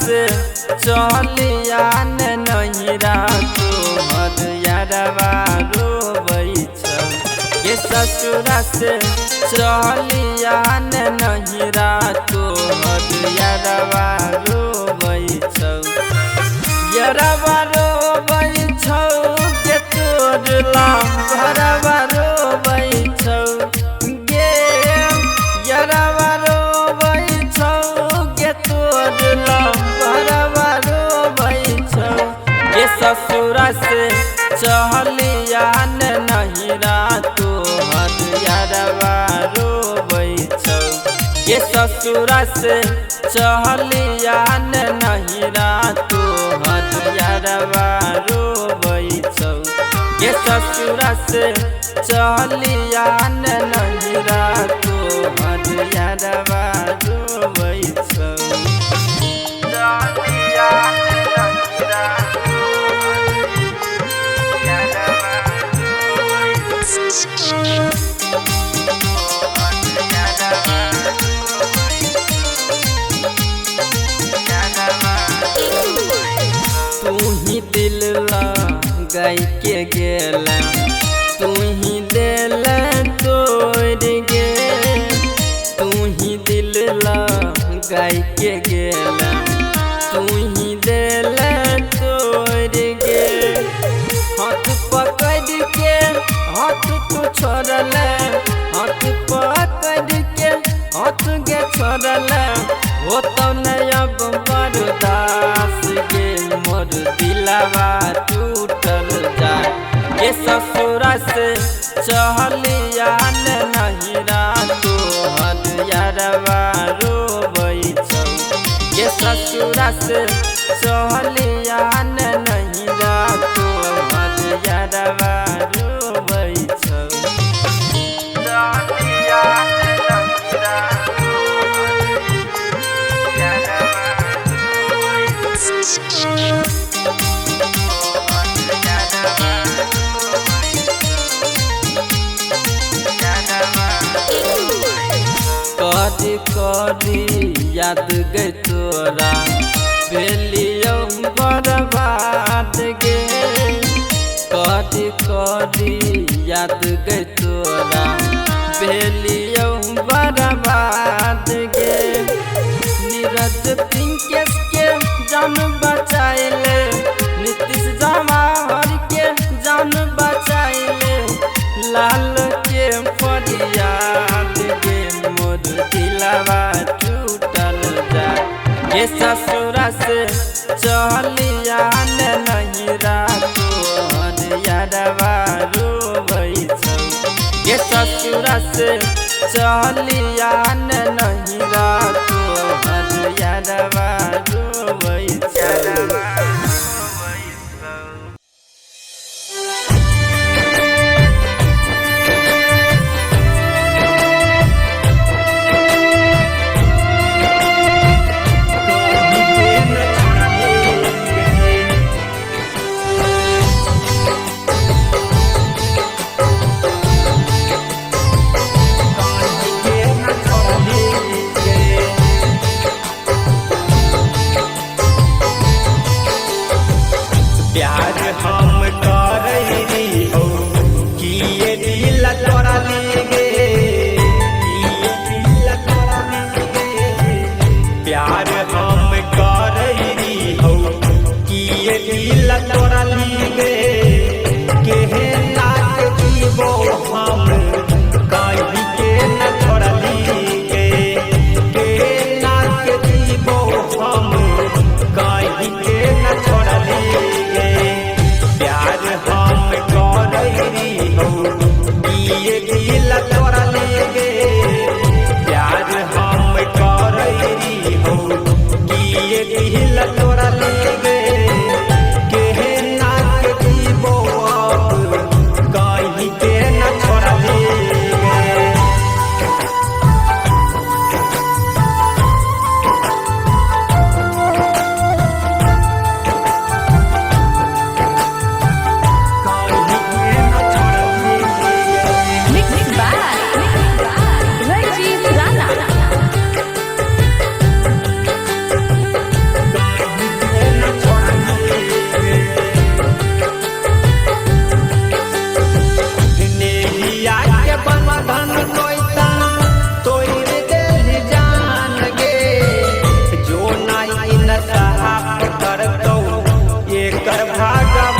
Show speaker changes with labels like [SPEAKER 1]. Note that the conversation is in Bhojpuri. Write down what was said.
[SPEAKER 1] से चलिया नहिरा तोहर यारवा रोबै छौ ये ससुरा से चलिया नहिरा तोहर यारवा रोबै छौ यारवा रोबै छौ के तोर घरवा रोबै छौ गे यारवा रोबै छौ के तोर घरवा रोबै छौ ये ससुरा से चलिया नहिरा तोहर यारवा रोबै छौ ये ससुरा से चलिया नहिरा तोहर यारवा रोबै छौ ये ससुरा से चलिया नहिरा तोहर यारवा रोबै छौ चलिया नहिरा तू ही दिल लगाई के गेला तू ही दिल तोड़ गे तू ही दिल लगाई के गेला तू ही दिल तोड़ गे हाथ पकड़ के हाथ तू छोड़ल हाथ पकड़ के हाथ गे छोड़ल हो तो नहीं अब बर्दाश्त गे मोर दिलवा टूटल जा ये ससुरा से चलिया नहिरा तोहर यारवा रोबै छौ ये ससुरा से चलिया नहिरा तोहर यारवा रोबै छौ चलिया नहिरा करी करी याद गई तोरा भेलियो बर्बाद गे करी करी याद गई तोरा भेलियो बर्बाद गे नीरज पिंकेश के जान बचाइले नीतीश जवाहर के जान बचाइले लाल के फरियाद गे मोर दिलवा टूटल जा ये ससुरा से चलिया नहिरा तोहर यारवा रोबै छौ ये ससुरा से चलिया नहिरा तोहर यारवा रोबै छौ तोरा ले गे के नाक धागा